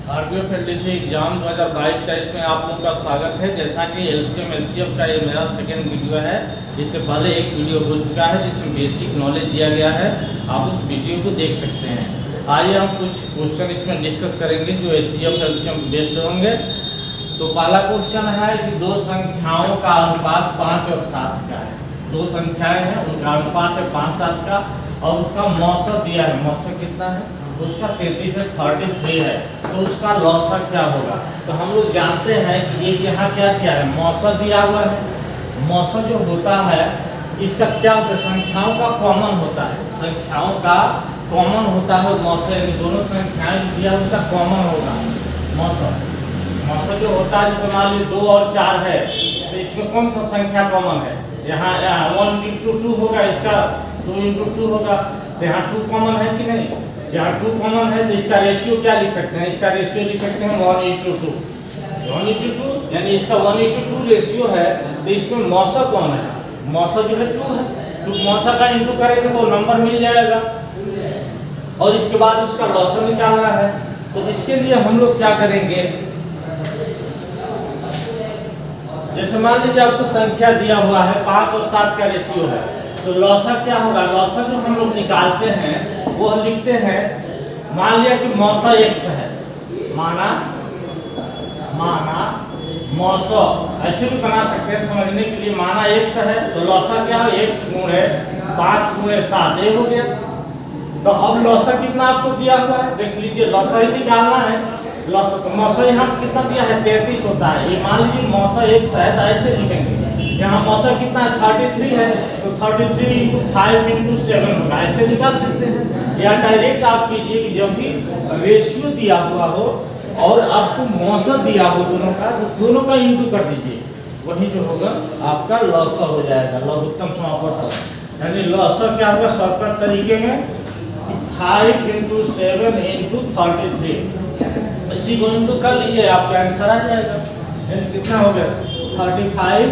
RPF exam 2022-23 में आप लोगों का स्वागत है। जैसा कि एलसीएम एचसीएफ का ये मेरा सेकेंड वीडियो है। इससे पहले एक वीडियो हो चुका है जिसमें बेसिक नॉलेज दिया गया है, आप उस वीडियो को देख सकते हैं। आइए हम कुछ क्वेश्चन इसमें डिस्कस करेंगे जो एचसीएफ एलसीएम बेस्ड होंगे। तो पहला क्वेश्चन है कि दो संख्याओं का अनुपात 5 और 7 का है। दो संख्याएं हैं, उनका अनुपात है 5-7 का और उसका मौसम दिया है। मौसम कितना है? उसका 33 से 33 है। तो उसका लॉसर क्या होगा? तो हम लोग जानते हैं कि ये यहाँ क्या क्या है, मौसम दिया हुआ है। मौसम जो होता है इसका क्या होता है? संख्याओं का कॉमन होता है। संख्याओं का कॉमन होता है मौसम, यानी दोनों संख्याएं जो दिया उसका कॉमन होगा मौसम। मौसम जो होता है जैसे मान लीजिए 2 और 4 है, तो इसमें कौन सा संख्या कॉमन है? यहाँ 1 into 2 होगा, इसका 2 into 2 होगा। तो यहाँ 2 कॉमन है कि नहीं? यहाँ 2 कॉमन है तो इसका रेशियो क्या लिख सकते हैं? इसका रेशियो लिख सकते हैं 1:2। 1:2 यानी इसका 1:2 रेशियो है। तो इसमें मौसा कौन है? मौसा जो है 2 है। तो मौसा का इंटू करेंगे तो नंबर मिल जाएगा और इसके बाद उसका लॉसर निकालना है। तो इसके लिए हम लोग क्या करेंगे, जैसे मान लीजिए आपको संख्या दिया हुआ है 5 और 7 का रेशियो है, तो लॉसर क्या होगा? लॉसर जो हम लोग निकालते हैं वो लिखते हैं, मान लिया कि मौसा x है, माना मौसा ऐसे भी बना सकते हैं समझने के लिए। माना x है तो लॉसर क्या है? x गुणे 5 गुणे 7 ये हो गया। तो अब लॉसर कितना आपको दिया हुआ है देख लीजिए, लॉसर ही निकालना है। लॉसर तो मौसा यहाँ कितना दिया है? 33 होता है। ये मान लीजिए मौसा x है तो ऐसे लिखेंगे, यहाँ मौसा कितना है? 33 है। तो 33 into 5 into 7 होगा, ऐसे निकाल सकते हैं। या डायरेक्ट आप कीजिए कि जब भी रेशियो दिया हुआ हो और आपको मौसा दिया हो दोनों का, तो दोनों का इंटू कर दीजिए, वही जो होगा आपका लॉसर हो जाएगा, लघुत्तम समापन। यानी लॉसर क्या होगा शॉर्टकट तरीके में? 5 into 7 into 33, इसी को इंटू कर लीजिए, आपका आंसर आ जाएगा। कितना हो गया? 35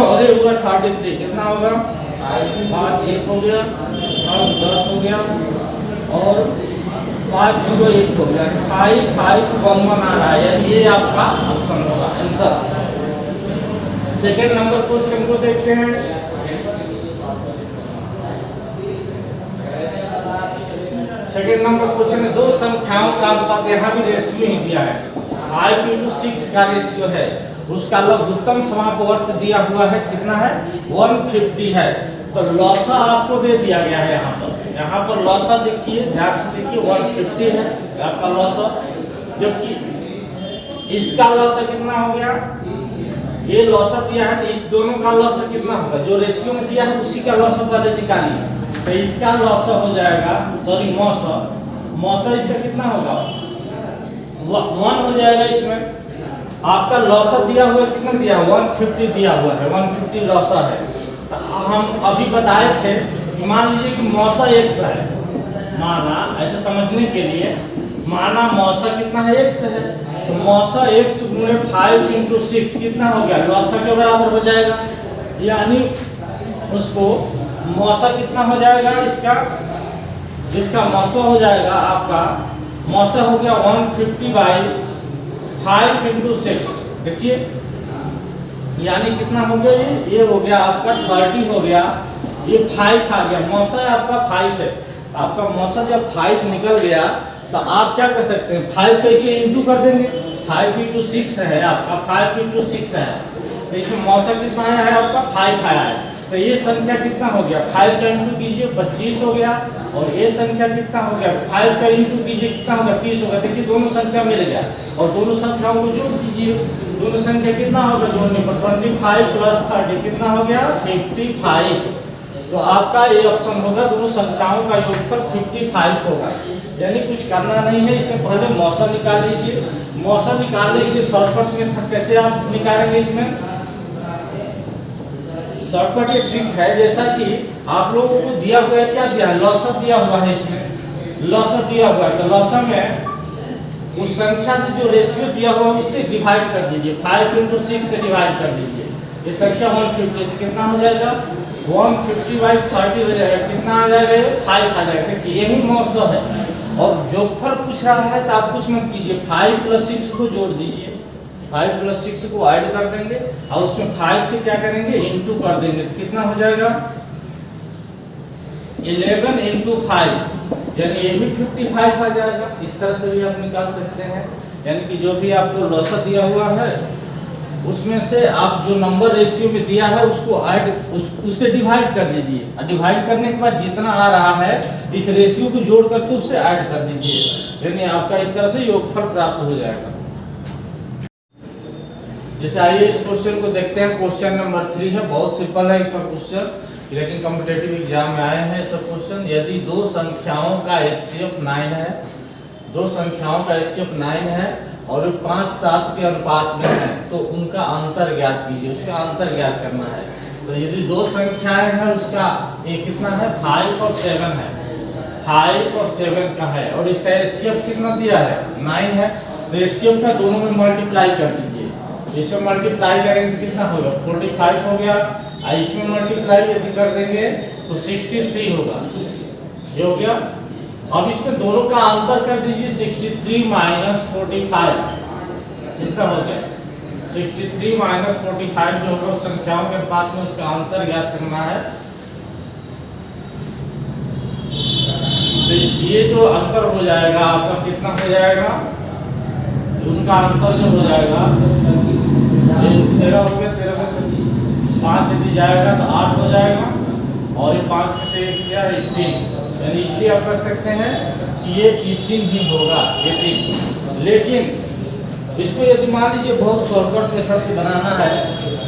और ये होगा 33, कितना होगा? 5 1 हो गया और 10 हो गया और 5 0 1 हो गया। 5 कॉमन आ रहा है, यानी ये आपका ऑप्शन होगा आंसर। सेकंड नंबर क्वेश्चन को देखते हैं। सेकेंड नंबर क्वेश्चन में दो संख्याओं का अनुपात, यहाँ भी रेशियो ही दिया है, 5 into 6 का रेशियो है। उसका लघुत्तम समापवर्त दिया हुआ है, कितना है? 150 है। तो लॉसा आपको दे दिया गया है यहाँ पर लॉसा देखिए, ध्यान से देखिए, 150 है आपका लॉसा। जबकि इसका लॉसा कितना हो गया? ये लॉसा दिया है तो इस दोनों का लॉसा कितना होगा? जो रेशियो में दिया है उसी का लॉसा पहले निकालिए। तो इसका लॉस हो जाएगा, सॉरी मौसा इसका कितना होगा? 1 हो जाएगा। इसमें आपका लॉसा दिया हुआ कितना दिया? 150 दिया हुआ है, 150 लॉसा है। तो हम अभी बताए थे कि मान लीजिए कि मौसा x है, माना ऐसे समझने के लिए, माना मौसा कितना है? x है। तो मौसा x गुणे 5 into 6 कितना हो गया? लॉसा के बराबर हो जाएगा। यानी उसको मौसा कितना हो जाएगा इसका? जिसका मौसा हो जाएगा आपका, मौसा हो गया 150/5 into 6। देखिए यानी कितना हो गया? ये हो गया आपका 30 हो गया, ये 5 आ गया। मौसा आपका 5 है। आपका मौसा जब 5 निकल गया तो आप क्या कर सकते हैं? 5 कैसे इंटू कर देंगे? 5 into 6 है आपका, 5 into 6 है। तो इसमें मौसा कितना आया है आपका? 5 आया है। तो ये संख्या कितना हो गया? 5 का इंटू कीजिए 25 हो गया। और ये संख्या कितना हो गया? 5 का इंटू कीजिए कितना होगा? 30 होगा। देखिए दोनों संख्या मिल गया और दोनों संख्याओं को जोड़ दीजिए। दोनों संख्या कितना होगा जोड़ने पर? 25 + 30 कितना हो गया? 55। तो आपका ये ऑप्शन होगा, दोनों संख्याओं का योगफल 55 होगा। यानी कुछ करना नहीं है, इसमें पहले मौसा निकाल लीजिए। मौसा निकालने के लिए शॉर्टकट में कैसे आप निकालेंगे? इसमें शॉर्टकट ये ट्रिक है, जैसा कि आप लोगों को दिया हुआ है, क्या दिया है? लॉसा दिया हुआ है। इसमें लॉसा दिया हुआ है तो लॉसा में उस संख्या से जो रेशियो दिया हुआ है उससे डिवाइड कर दीजिए, 5 into 6 से डिवाइड कर दीजिए। ये संख्या 150 तो कितना हो जाएगा? 150/30 हो जाएगा। कितना आ जाएगा? 5 आ जाएगा। देखिए यही मौसा है, और जोगफल पूछ रहा है तो आप कुछ मत कीजिए, 5 + 6 को जोड़ दीजिए, 5 + 6 को ऐड कर देंगे और उसमें 5 से क्या करेंगे, इंटू कर देंगे, तो कितना हो जाएगा 11 × 5, यानी ये भी 55 आ जाएगा। इस तरह से भी आप निकाल सकते हैं, यानी कि जो भी आपको लॉसा दिया हुआ है उसमें से आप जो नंबर रेशियो में दिया है उसको ऐड उससे डिवाइड कर दीजिए, और डिवाइड करने के बाद जितना आ रहा है इस रेशियो को जोड़ करके उससे ऐड कर दीजिए, यानी आपका इस तरह से योगफल प्राप्त हो जाएगा। जैसे आइए इस क्वेश्चन को देखते हैं। क्वेश्चन नंबर 3 है, बहुत सिंपल है सब क्वेश्चन, लेकिन कॉम्पिटिटिव एग्जाम में आए हैं सब क्वेश्चन। यदि दो संख्याओं का HCF 9 है, दो संख्याओं का HCF 9 है और 5-7 के अनुपात में है, तो उनका अंतर ज्ञात कीजिए, उसका अंतर ज्ञात करना है। तो यदि दो संख्याएं हैं उसका एक कितना है, 5 और 7 है, 5 और 7 का है, और इसका HCF कितना दिया है, 9 है, तो HCF का दोनों में मल्टीप्लाई कर दीजिए। इसमें मल्टीप्लाई करेंगे तो कितना होगा, 45 हो गया, और इसमें मल्टीप्लाई यदि कर देंगे तो 63 होगा, ये हो गया। अब इसमें दोनों का अंतर कर दीजिए, 63 - 45 कितना हो गया, 63 - 45 जो होगा उस संख्याओं के अनुपात में उसका अंतर ज्ञात करना है। तो ये जो अंतर हो जाएगा आपका कितना हो जाएगा, उनका अंतर जो हो जाएगा, ये 13 हो गया, 13 में से 5 यदि जाएगा तो 8 हो जाएगा, और ये 5 में से 1 क्या, 18, यानी इसलिए आप कर सकते हैं कि ये 18 ही होगा, 18। लेकिन इसको यदि मान लीजिए बहुत शॉर्टकट मेथड से बनाना है,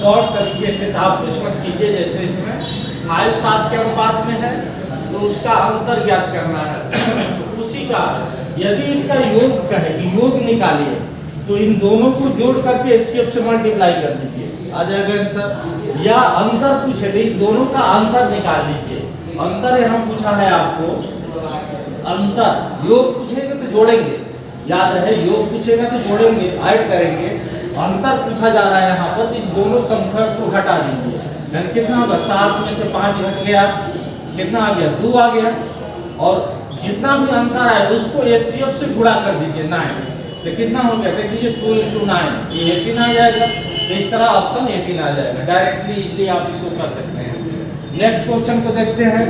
शॉर्ट तरीके से, तो आप कुछ मत कीजिए। जैसे इसमें 5-7 के अनुपात में है तो उसका अंतर ज्ञात करना है, तो उसी का यदि इसका योग कहे कि योग निकालिए, तो इन दोनों को जोड़ करके HCF से मल्टीप्लाई कर दीजिए, आ जाएगा आंसर। या अंतर पूछे तो इस दोनों का अंतर निकाल लीजिए, अंतर यहाँ पूछा है आपको, अंतर, योग पूछेगा तो जोड़ेंगे, याद रहे, योग पूछेगा तो जोड़ेंगे, ऐड करेंगे, अंतर पूछा जा रहा है यहाँ पर, तो इस दोनों संख्या को घटा दीजिए, यानी कितना होगा, 7 में से 5 घट गया, कितना आ गया, 2 आ गया, और जितना भी अंतर है उसको HCF से गुणा कर दीजिए, 9, तो कितना हो गया, देख लीजिए 2 × 9, ये 18 आ जाएगा। तो इस तरह ऑप्शन 18 आ जाएगा, डायरेक्टली इजीली आप इसको कर सकते हैं। नेक्स्ट क्वेश्चन को देखते हैं।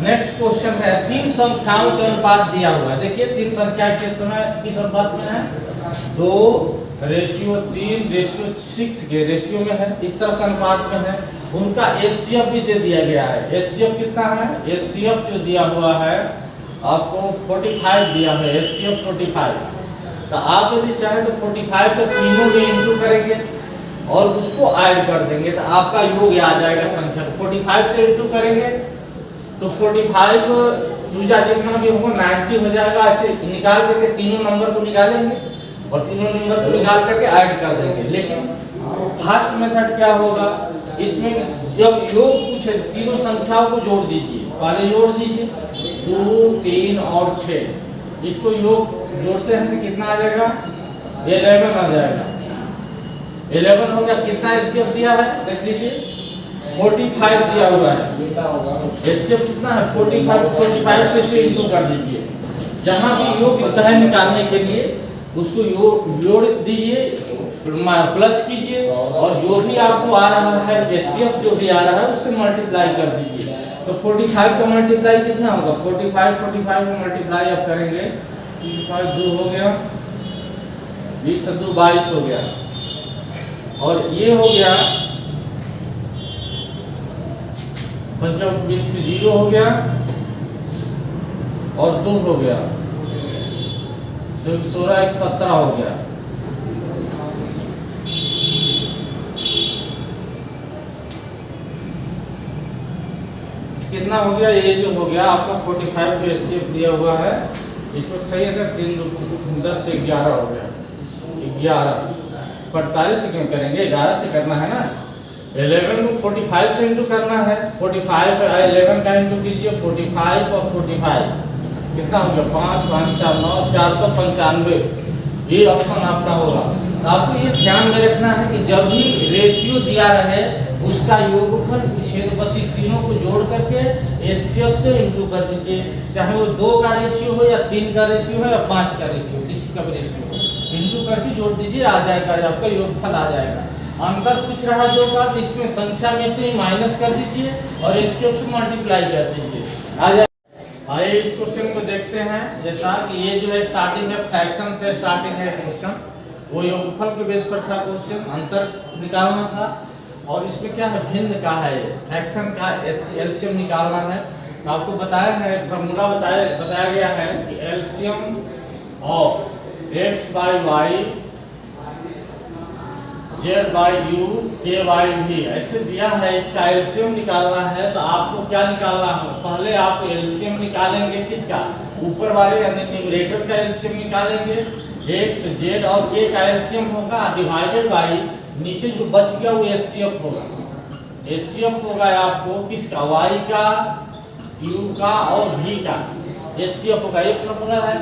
नेक्स्ट क्वेश्चन है, 3 संख्याओं के अनुपात दिया हुआ है। देखिए 3 संख्या किस समय किस अनुपात में है, 2:3:6 के रेशियो में है, इस तरह से अनुपात में है। उनका HCF भी दे दिया गया है। HCF कितना है, HCF जो दिया हुआ है आपको 45 दिया है, HCF 45। तो आप यदि चाहें तो 45 का तीनों में इंटू करेंगे और उसको ऐड कर देंगे, तो आपका योग आ जाएगा संख्या। 45 से इंटू करेंगे तो 45 दूजा जितना भी होगा 90 हो जाएगा। ऐसे निकाल करके तीनों नंबर को निकालेंगे और तीनों नंबर को निकाल करके ऐड कर देंगे। लेकिन फर्स्ट मेथड क्या होगा, इसमें जब योग पूछे तीनों संख्याओं को जोड़ दीजिए, पहले जोड़ दीजिए 2, 3 और 6, इसको योग जोड़ते हैं तो कितना आ जाएगा, 11 आ जाएगा। 11 हो गया। कितना HCF दिया है देख लीजिए, 45 दिया हुआ है। HCF कितना है 45 से इसे इंटू कर दीजिए। जहाँ भी योग है निकालने के लिए उसको योग जोड़ दीजिए, प्लस कीजिए, और जो भी आपको आ रहा है HCF जो भी आ रहा है उससे मल्टीप्लाई कर दीजिए। तो 45 का मल्टीप्लाई कितना होगा, 45 में मल्टीप्लाई आप करेंगे, 5 2 हो गया, 20 2 22 हो गया, और ये हो गया 25 0 हो गया और 2 हो गया, 16 17 हो गया। कितना हो गया, ये जो हो गया आपका 45 जो HCF दिया हुआ है, इसको सही अगर 3 10 से 11 हो गया, 11 45 से क्यों करेंगे, 11 से करना है ना। 11 को 45 से इंटू करना है, 45 11 का इंटू कीजिए, 45 और 45 कितना हो गया, 5 5 4 9 495, ये ऑप्शन आपका होगा। तो आपको ये ध्यान में रखना है कि जब भी रेशियो दिया रहे उसका योगफल पूछे तो बस इन तीनों को जोड़ करके एचसीएफ से इंटू कर दीजिए, चाहे वो 2 का रेशियो हो या 3 का रेशियो हो या 5 का रेशियो, किसी का भी रेशियो हो, इंटू करके जोड़ दीजिए, आ जाएगा आपका योगफल आ जाएगा। अंदर कुछ रहा जो बात, इसमें संख्या में से माइनस कर दीजिए और एचसीएफ से मल्टीप्लाई कर दीजिए, आ जाएगा। आइए इस क्वेश्चन को देखते हैं। जैसा कि ये जो है स्टार्टिंग है फ्रैक्शन से स्टार्टिंग है क्वेश्चन, वो योगफल के बेस पर था क्वेश्चन, अंतर निकालना था। और इसमें क्या है, भिन्न का है, फ्रैक्शन का एलसीएम निकालना है। तो आपको बताया है, फॉर्मूला बताया गया है कि LCM of X by Y Z by U K by V ऐसे दिया है। इसका एलसीएम निकालना है तो आपको क्या निकालना है, पहले आप एलसीएम निकालेंगे किसका, ऊपर वाले यानी न्यूमरेटर का एलसीएम निकालेंगे, एक्स जेड और के का एलसीएम होगा डिवाइडेड बाई नीचे जो बच गया वो एचसीएफ होगा। एचसीएफ होगा आपको किसका, वाई का, यू का और वी का एचसीएफ होगा। एक फॉर्मूला है,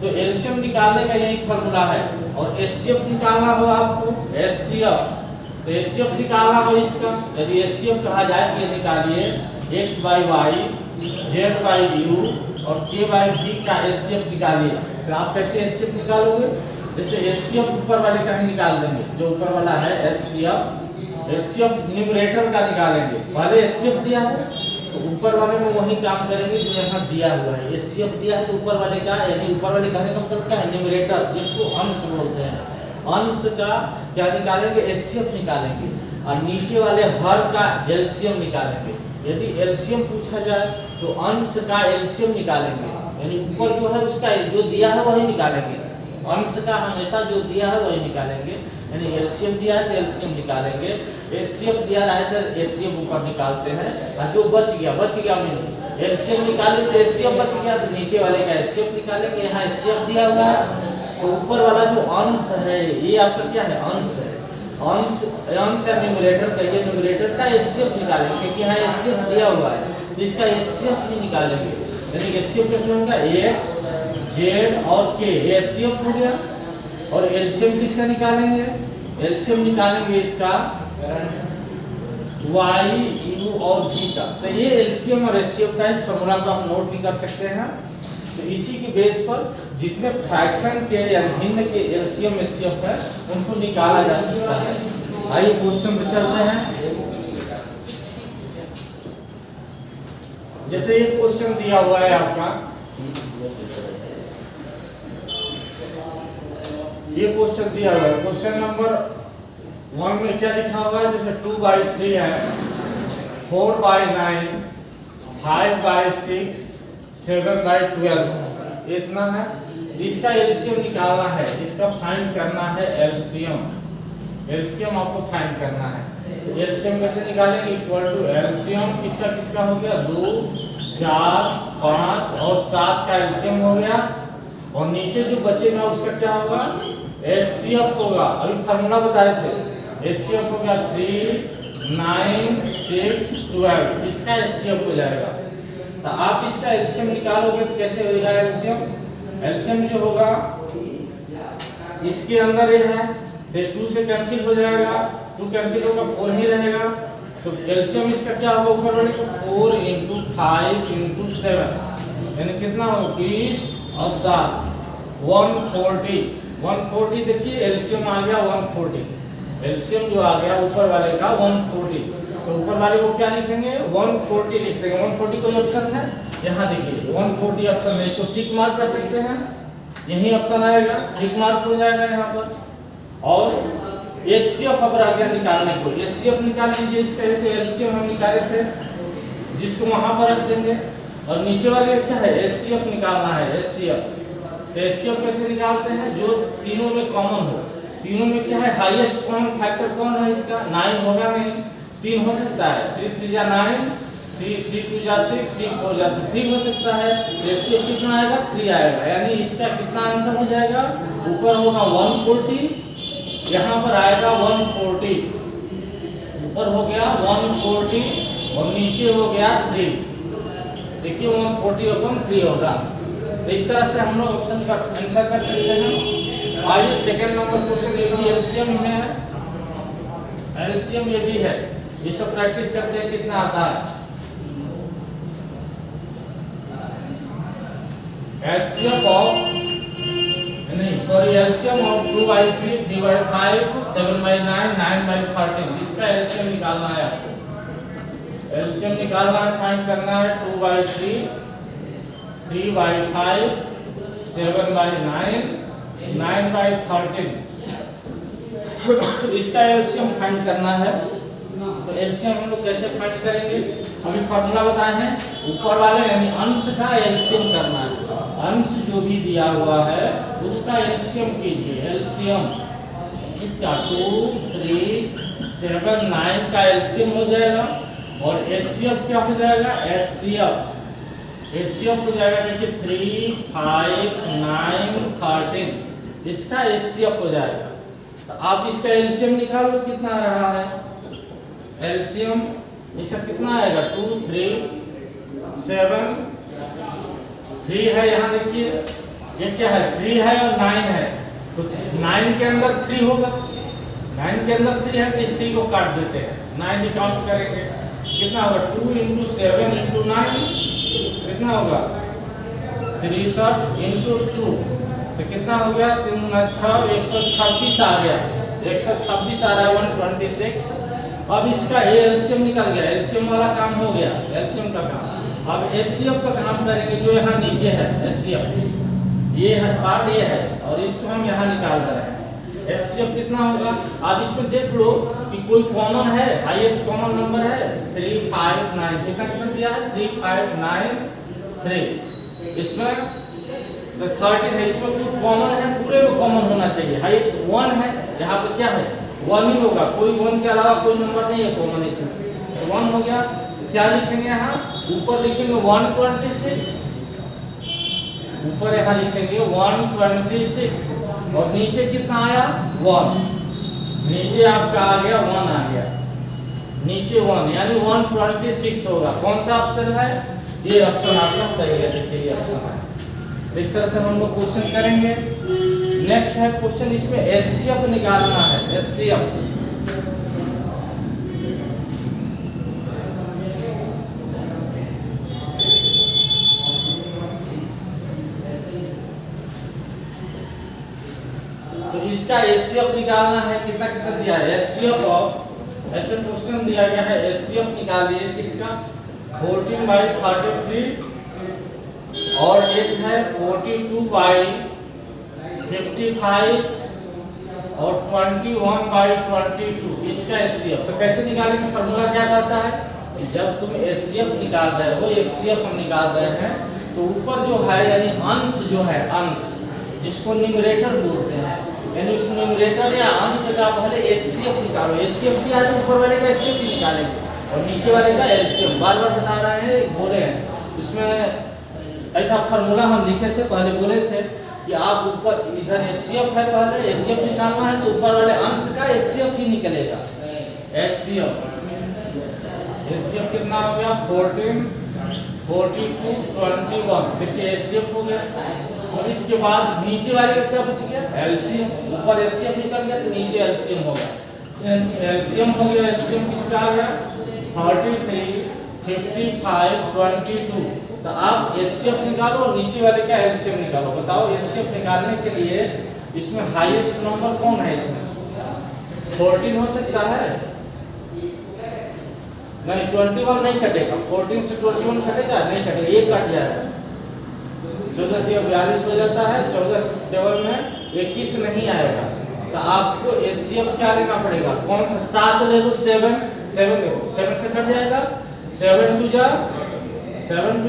तो एलसीएम निकालने का यही फॉर्मूला है। और एचसीएफ निकालना हो आपको एचसीएफ, तो एचसीएफ निकालना हो इसका, यदि एचसीएफ कहा जाए कि ये निकालिए X by Y Z by U और के बाई वी का एचसीएफ निकालिए। तो आप कैसे एचसीएफ निकालोगे, जैसे एचसीएफ ऊपर वाले का ही निकाल देंगे, जो ऊपर वाला है एचसीएफ न्यूमरेटर का निकालेंगे। पहले एचसीएफ दिया है तो ऊपर वाले में वही काम करेंगे जो यहाँ दिया हुआ है। एचसीएफ दिया है तो ऊपर वाले का, यानी ऊपर वाले कहने का मतलब क्या है, न्यूमरेटर, जिसको अंश बोलते हैं, अंश का क्या निकालेंगे, एचसीएफ निकालेंगे। और नीचे वाले हर का एलसीएम निकालेंगे। यदि एलसीएम पूछा जाए तो अंश का एलसीएम निकालेंगे, यानी ऊपर जो है उसका जो दिया है वही निकालेंगे, अंश का हमेशा जो दिया है वही निकालेंगे। यानी एलसीएम दिया है तो एलसीएम निकालेंगे, एचसीएफ दिया है तो एचसीएफ ऊपर निकालते हैं। और जो बच गया मींस एलसीएम निकाले तो एचसीएफ बच गया तो नीचे वाले का एचसीएफ निकालेंगे। यहाँ एचसीएफ दिया हुआ है तो ऊपर वाला जो अंश है ये आपका क्या है, अंश है। अंश या न्यूमरेटर का, ये न्यूमरेटर का एचसीएफ निकालेंगे क्योंकि यहाँ एचसीएफ दिया हुआ है तो इसका एचसीएफ ही निकालेंगे। यानी एचसीएफ कैसे होगा, एक्स जेड और के एचसीएफ हो गया। और एलसीएम किसका निकालेंगे, एलसीएम निकालेंगे इसका वाई यू और वी का। तो ये एलसीएम और एचसीएफ का इस फॉर्मूला को आप नोट भी कर सकते हैं। तो इसी की बेस पर जितने फ्रैक्शन के या भिन्न के एलसीएम एचसीएफ है उनको निकाला जा सकता है। आइए क्वेश्चन पे चलते हैं। जैसे ये क्वेश्चन दिया हुआ है आपका, ये क्वेश्चन दिया हुआ है, क्वेश्चन नंबर 1 में क्या लिखा हुआ है, जैसे 2/3 है, 4/9, 5/6, 7/12 इतना है। इसका एलसीएम निकालना है, इसका फाइंड करना है एलसीएम। एलसीएम आपको फाइंड करना है। तो एलसीएम कैसे निकालेंगे, इक्वल टू एलसीएम किसका किसका हो गया, 2, 4, 5 और 7 का एलसीएम हो गया। और नीचे जो बचेगा उसका क्या होगा, एचसीएफ होगा। अभी फार्मूला बताए थे, एचसीएफ हो गया 3, 9, 6, 12, इसका एचसीएफ हो जाएगा। तो आप इसका एलसीएम निकालोगे तो कैसे होगा एलसीएम, एलसीएम जो होगा इसके अंदर ये है तो 2 से कैंसिल हो जाएगा, 2 कैंसिल होगा 4 ही रहेगा। तो एलसीएम इसका क्या होगा, ऊपर वाले को 4 × 5 × 7 यानी कितना हो 20 और 7 140। 140 देखिए एलसीएम आ गया 140, एलसीएम जो आ गया ऊपर वाले का 140। तो ऊपर वाले को क्या लिखेंगे, 140 लिख देंगे। 140 कोई ऑप्शन है, यहाँ देखिए 140 ऑप्शन है, इसको टिक मार्क कर सकते हैं, यही ऑप्शन आएगा, टिक मार्क हो जाएगा यहाँ पर। और एचसीएफ अब आ गया निकालने को, एचसीएफ निकाल लीजिए। इसका एलसीएम हम निकाले थे जिसको वहां पर रख देंगे। और नीचे वाले क्या है, एचसीएफ निकालना है, एचसीएफ। तो एचसीएफ कैसे निकालते हैं, जो तीनों में कॉमन हो। तीनों में क्या है, हाईएस्ट कॉमन फैक्टर कौन है इसका, 9 होगा नहीं, 3 हो सकता है, 3 3 जा 9, 3 3 2 जा 6, 3 4 जा 3 हो सकता है। एचसीएफ कितना आएगा, 3 आएगा। यानी इसका कितना आंसर हो जाएगा, ऊपर होगा 140, यहाँ पर आएगा 140, ऊपर हो गया 140 और नीचे हो गया 3। देखिए 140/3 होगा। तो इस तरह से हम लोग ऑप्शन का आंसर कर सकते हैं। आइए सेकंड नंबर क्वेश्चन, ये भी एलसीएम ही है, एलसीएम ये भी है, ये सब प्रैक्टिस करते हैं कितना आता है। एलसीएम ऑफ नहीं सॉरी एलसीएम ऑफ 2/3, 3/5, 7/9, 9/13, इसका एलसीएम निकालना है आपको। एलसीएम निकालना है, फाइंड करना है 2/3, 3/5, 7/9, 9/13, इसका एलसीएम फाइंड करना है। तो एलसीएम हम लोग कैसे फाइंड करेंगे, अभी फॉर्मूला बताए हैं, ऊपर वाले यानी अंश का एलसीएम करना है। अंश जो भी दिया हुआ है उसका एलसीएम कीजिए। एलसीएम इसका 2, 3, 7, 9 का एलसीएम हो जाएगा और एचसीएफ क्या हो जाएगा, एचसीएफ हो जाएगा देखिए 3, 5, 9, 13, इसका एचसीएफ हो जाएगा। तो आप इसका एलसीएम निकाल लो कितना आ रहा है। एलसीएम इसका कितना आएगा 2, 3, 7, 3 है, यहाँ देखिए ये क्या है 3 है और 9 है, तो 9 के अंदर 3 होगा, 9 के अंदर 3 है तो इस 3 को काट देते हैं, 9 ही काउंट करेंगे, कितना होगा 2 × 7 × 9 कितना होगा 63 × 2, तो कितना हो गया 3 × 6 126 आ गया, 126 आ रहा है 126। अब इसका एलसीएम निकल गया, एलसीएम वाला काम हो गया, एलसीएम का काम। अब एचसीएफ का काम करेंगे, जो यहाँ नीचे है एचसीएफ, ये है पार्ट ये है और इसको हम यहाँ निकाल रहे हैं। एचसीएफ कितना होगा, आप इसमें देख लो कि कोई कॉमन है, हाईएस्ट कॉमन नंबर है 3, 5, 9, कितना कितना दिया है 3, 5, 9, 3, इसमें 13 है, इसमें कुछ कॉमन है, पूरे में कॉमन होना चाहिए। हाईएस्ट 1 है, यहाँ पे क्या है 1 ही होगा, कोई 1 के अलावा कोई नंबर नहीं है कॉमन इसमें, तो 1 हो गया। क्या लिखेंगे यहाँ ऊपर लिखेंगे 126, ऊपर यहाँ लिखेंगे 126 और नीचे कितना आया 1, नीचे आपका आ गया 1 आ गया, नीचे 1 यानी 126 होगा। कौन सा ऑप्शन है, ये ऑप्शन आपका सही है, देखिए ये ऑप्शन है। इस तरह से हम लोग क्वेश्चन करेंगे। नेक्स्ट है क्वेश्चन, इसमें एचसीएफ निकालना है, एचसीएफ इसका एचसीएफ निकालना है, कितना कितना दिया है एचसीएफ ऑफ, ऐसे क्वेश्चन दिया गया है, एचसीएफ निकालिए किसका 14/33 और एक है 42/55 और 21/22, इसका एचसीएफ। तो कैसे निकालेंगे, फॉर्मूला क्या कहता है, जब तुम एचसीएफ निकाल रहे हो, एचसीएफ हम निकाल रहे हैं, तो ऊपर जो है यानी अंश जो है, अंश जिसको न्यूमरेटर बोलते हैं, यानी उस न्यूमरेटर या अंश का पहले एचसीएफ निकालो। एचसीएफ दिया तो ऊपर वाले का एचसीएफ ही निकालेंगे और नीचे वाले का एलसीएम। बार बार बता रहे हैं, बोले हैं इसमें ऐसा फार्मूला हम लिखे थे, पहले बोले थे कि आप ऊपर इधर एचसीएफ है, पहले एचसीएफ निकालना है तो ऊपर वाले अंश का एचसीएफ ही निकलेगा। एचसीएफ कितना हो गया 14, 42, 21, देखिए एचसीएफ हो गया। और इसके बाद नीचे वाले का क्या बच गया एलसीएम, ऊपर एचसीएफ निकल गया तो नीचे एलसीएम होगा, एलसीएम हो गया। एलसीएम किसका आ गया 33, 55, 22। तो आप एचसीएफ निकालो और नीचे वाले का एलसीएम निकालो। बताओ एचसीएफ निकालने के लिए इसमें हाईएस्ट नंबर कौन है, इसमें 14 हो सकता है, नहीं 21 नहीं कटेगा, 14 से 21 कटेगा नहीं कटेगा, एक कट जाएगा, 14 से 42 हो जाता है, 14 टेबल में 21 नहीं आएगा। तो आपको एचसीएफ क्या लेना पड़ेगा, कौन सा 7 ले लो, 7 देखो 7 से कट जाएगा, 7 2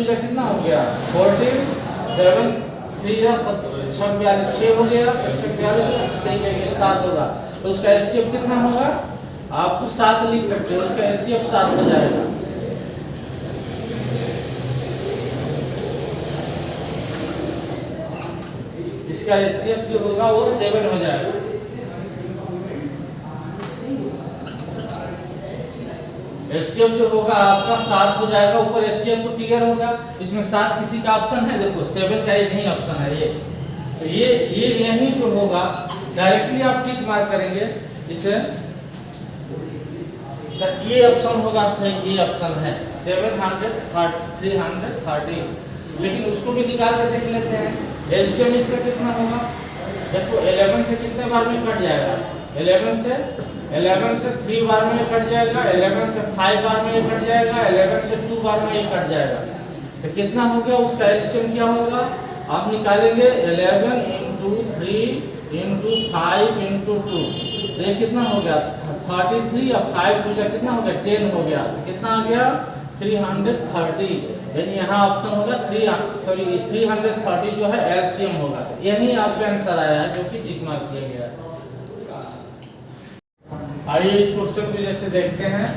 जा कितना हो गया 14, 7 3 जा 6 हो गया, 7 होगा। तो उसका एचसीएफ कितना होगा, आप तो 7 लिख सकते हो, उसका एचसीएफ 7 हो जाएगा। इसका एचसीएफ जो होगा वो 7 हो जाएगा। एचसीएफ जो होगा आपका 7 हो जाएगा, ऊपर एचसीएफ तो क्लियर होगा। इसमें 7 किसी का ऑप्शन है, देखो 7 का एक ही ऑप्शन है, ये तो ये यही जो होगा डायरेक्टली आप टिक मार्क करेंगे इसे, तो ये ऑप्शन होगा सही, ये ऑप्शन है 330। लेकिन उसको भी निकाल कर देख लेते हैं। एलसीएम इसका कितना होगा, देखो 11 से कितने बार में कट जाएगा, 11 से 3 बार में कट जाएगा, 11 से 5 बार में कट जाएगा, 11 से 2 बार में कट जाएगा। तो कितना हो गया, उसका एलसीएम क्या होगा आप निकालेंगे 11 × 3 × 5 × 2, तो ये कितना हो गया 33 और 5 2 कितना हो गया 10 हो गया। तो कितना आ गया 330, यानी यहाँ ऑप्शन होगा 330 जो है एलसीएम होगा। तो यही आपका आंसर आया है जो कि टिक मार्क किया गया है। आइए इस क्वेश्चन को जैसे देखते हैं,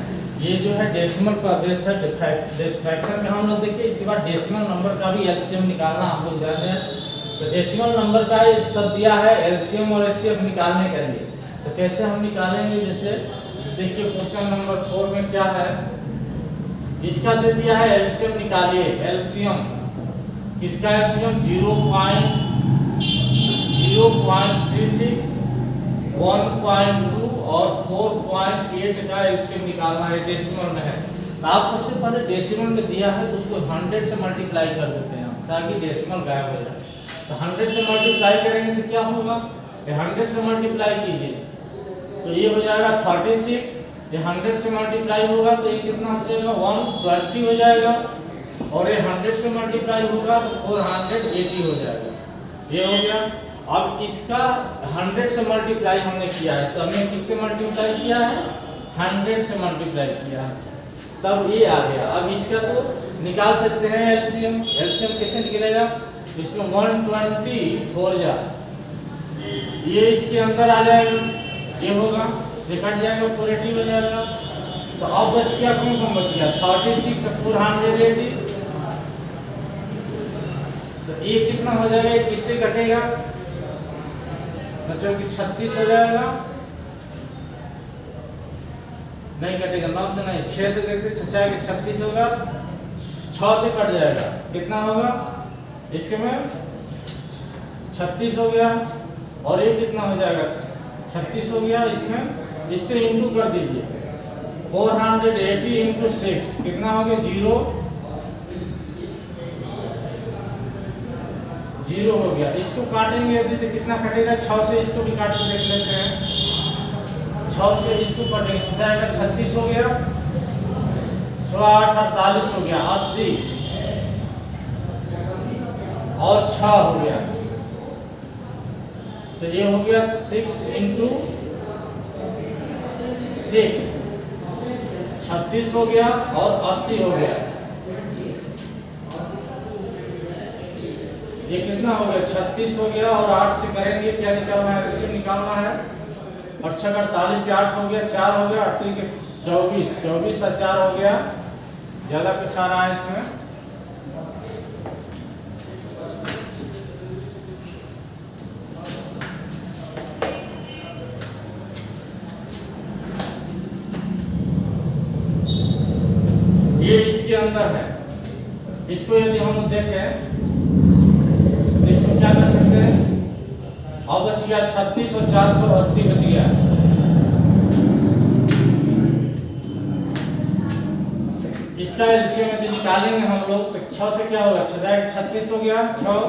ये जो है डेसिमल प्रदेश है, फ्रैक्शन का हम लोग देखिए। इसके बाद डेसिमल नंबर का भी एलसीएम निकालना हम लोग जानते हैं। तो डेसिमल नंबर का सब दिया है एलसीएम और एचसीएफ निकालने के लिए। तो कैसे हम निकालेंगे, जैसे देखिए क्वेश्चन नंबर 4 में क्या है, इसका दे दिया है एलसीएम निकालिए। एलसीएम किसका एलसीएम 0.36, 1.2 और 4.8 का एलसीएम निकालना है, डेसिमल में है। तो आप सबसे पहले डेसिमल में दिया है तो उसको 100 से मल्टीप्लाई कर देते हैं ताकि डेसिमल गायब हो जाए। तो 100 से मल्टीप्लाई करेंगे तो क्या होगा, 100 से मल्टीप्लाई कीजिए तो ये हो जाएगा 36, ये 100 से मल्टीप्लाई होगा तो ये कितना हो जाएगा 120 हो जाएगा, और ये 100 से मल्टीप्लाई होगा तो 480 हो जाएगा। ये हो गया। अब इसका 100 से मल्टीप्लाई हमने किया है, सब में किससे मल्टीप्लाई किया है 100 से मल्टीप्लाई किया है, तब ये आ गया। अब इसका तो निकाल सकते हैं एलसीएम। एलसीएम कैसे निकलेगा, इसमें 120 4 जा, ये इसके अंदर आ जाएगा, ये होगा, ये कट जाएगा 480 हो जाएगा। तो अब बच गया कौन कौन बच गया 36 और 480। तो ये कितना हो जाएगा, किससे कटेगा बच्चों की 36 हो जाएगा, नहीं कटेगा 9 से नहीं, 6 से देखते 36 होगा, 6 से कट जाएगा, कितना होगा इसके में 36 हो गया, और ये कितना हो जाएगा 36 हो गया, इसमें इससे इंटू कर दीजिए 480 × 6 कितना हो गया 0 हो गया। इसको काटेंगे यदि तो कितना कटेगा 6 से, इसको भी काट के देख लेते हैं। 6 से इसको कटेंगे 36 हो गया, 8 48 हो गया 80 और 6 हो गया, तो ये हो गया 6 × 6 36 हो गया और 80 हो गया। ये कितना हो गया 36 हो गया, और 8 से करेंगे क्या निकालना है, एलसीएम निकालना है। और 6 48 के 8 हो गया, 4 हो गया, 8 के 24, 24 और 4 हो गया, ज्यादा कुछ आ रहा है इसमें। ये इसके अंदर है, इसको यदि हम देखें तो इसको क्या कर सकते हैं, अब बच गया 36 और 480 बच गया। इसका एलसीएम यदि निकालेंगे हम लोग तो 6 से क्या होगा 6 36 हो गया, 6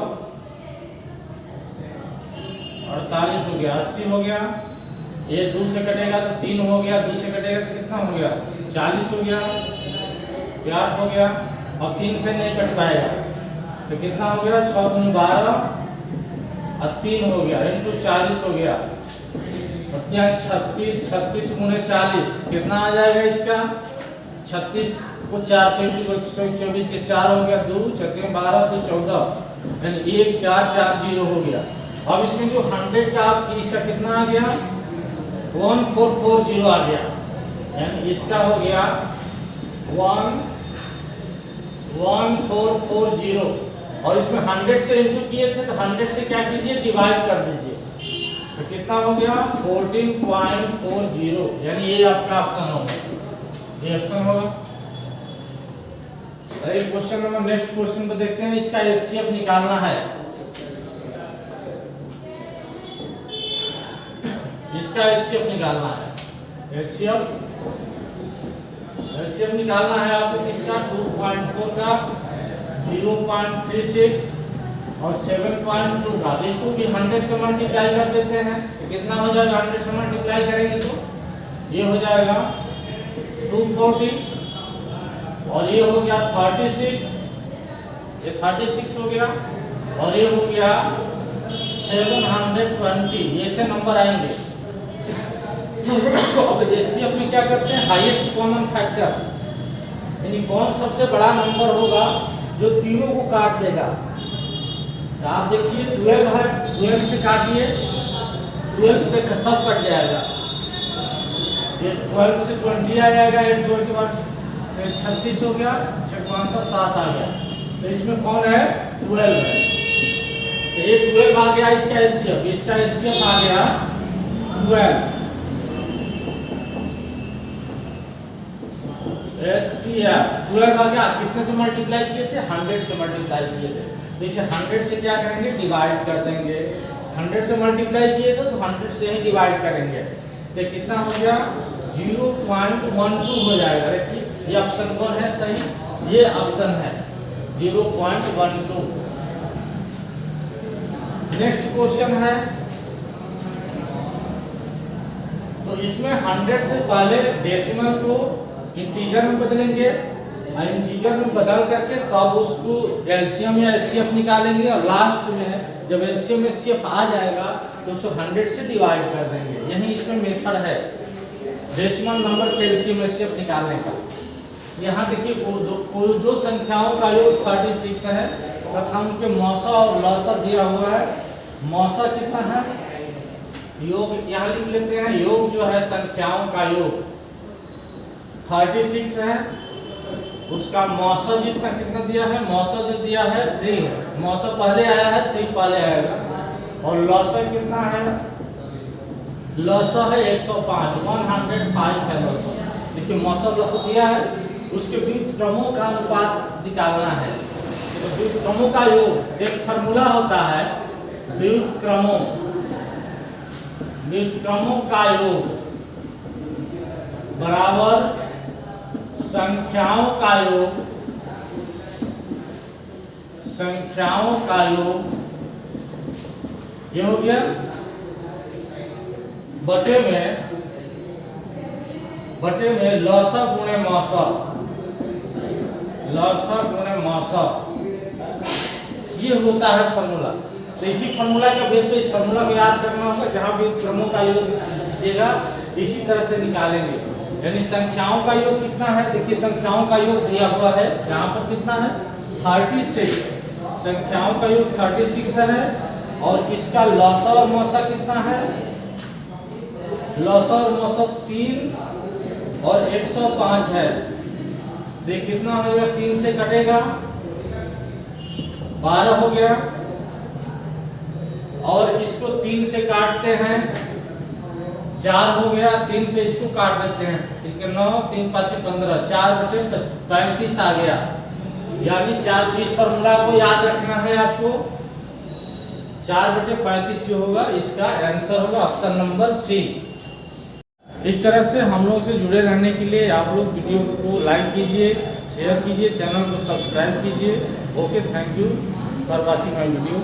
48 हो गया, 80 हो गया। ये 2 से कटेगा तो 3 हो गया, 2 से कटेगा तो कितना हो गया 40 हो गया, 8 हो गया, और 3 से नहीं कट पाएगा तो कितना हो गया 6 × 12 और 3 हो गया इंटू 40 हो गया, और 36 × 40 कितना आ जाएगा इसका 36 को 4 से इंटू 24 के 4 हो गया, 2 4 12 2 14, यानी 1 4 4 0 हो गया। अब इसमें जो 100 का आपकी इसका कितना आ गया 1440 आ गया, यानी इसका हो गया 1440, और इसमें 100 से इंटू किए थे तो 100 से क्या कीजिए डिवाइड कर दीजिए, तो कितना हो गया 14.40, यानी ये आपका ऑप्शन होगा, ये ऑप्शन होगा। क्वेश्चन नंबर नेक्स्ट क्वेश्चन को देखते हैं, इसका एचसीएफ निकालना है। इसका एचसीएफ निकालना है। एचसीएफ निकालना है आपको किसका 2.4 का, 0.36 और 7.2 का। इसको भी 100 से मल्टीप्लाई कर देते हैं तो कितना हो जाएगा, 100 से मल्टीप्लाई करेंगे तो ये हो जाएगा 240 और ये हो गया 36, ये 36 हो गया और ये हो गया 720, ये से नंबर आएंगे। अब एचसीएफ में क्या करते हैं, हाईएस्ट कॉमन फैक्टर, यानी कौन सबसे बड़ा नंबर होगा जो तीनों को काट देगा। तो आप देखिए 12 है, 12 से काटिए, 12 से सब कट जाएगा, ये 12 से 20 आ जाएगा, ये 12 से 36 हो गया, 7 आ गया। तो इसमें कौन है, 12 है। तो ये 12 आ गया इसका एचसीएफ, इसका एचसीएफ आ गया 12। एचसीएफ 12 आ गया, कितने से मल्टीप्लाई किए थे, 100 से मल्टीप्लाई किए थे। तो इसे 100 से क्या करेंगे, डिवाइड कर देंगे। 100 से मल्टीप्लाई किए थे तो 100 से ही डिवाइड करेंगे। तो कितना हो गया, 0.12 हो जाएगा। देखिए ये ऑप्शन कौन है सही, ये ऑप्शन है 0.12। नेक्स्ट क्वेश्चन है, तो इसमें 100 से पहले डेसिमल को इंटीजर में बदलेंगे और इंटीजर में बदल करके तब उसको एलसीएम या एचसीएफ निकालेंगे और लास्ट में जब एलसीएम एचसीएफ आ जाएगा तो उसको 100 से डिवाइड कर देंगे। यही इसमें मेथड है डेसिमल नंबर के एलसीएम एचसीएफ निकालने का। यहाँ देखिए कोई दो संख्याओं का योग 36 है तथा उनके मौसा और लौसा दिया हुआ है। मौसा कितना है, योग यहाँ लिख लेते हैं, योग जो है संख्याओं का योग 36 है, उसका मौसा जितना कितना दिया है, मौसा जो दिया है 3 है, मौसा पहले आया है 3 पहले आएगा। और लौसा कितना है, लौसा है 105, 105 है लौसा। देखिए मौसा लौसा दिया है, उसके व्युत्क्रमों का अनुपात निकालना है। तो व्युत्क्रमों का योग एक फार्मूला होता है, व्युत्क्रमों का योग बराबर संख्याओं का योग, संख्याओं का योग, ये हो गया बटे में लौसा गुणे मौसा, लौसा गुणे मौसा, ये होता है फॉर्मूला। तो इसी फॉर्मूला के बेस पे इस फॉर्मूला को याद करना होगा, जहां भी क्रमों का योग देगा इसी तरह से निकालेंगे। यानी संख्याओं का योग कितना है, देखिए संख्याओं का योग दिया हुआ है यहाँ पर कितना है 36, संख्याओं का योग 36 है और इसका लौसा और मौसा कितना है, लौसा और मौसा 3 और 105 है। देख कितना हो गया, 3 से कटेगा 12 हो गया और इसको 3 से काटते हैं 4 हो गया, 3 से इसको काट देते हैं, ठीक है 9 3 5 15, 4/35 आ गया। यानी 4, इस फॉर्मूला को याद रखना है आपको, 4/35 जो होगा इसका आंसर होगा ऑप्शन नंबर सी। इस तरह से हम लोग से जुड़े रहने के लिए आप लोग वीडियो को लाइक कीजिए, शेयर कीजिए, चैनल को सब्सक्राइब कीजिए। Okay, thank you for watching my video.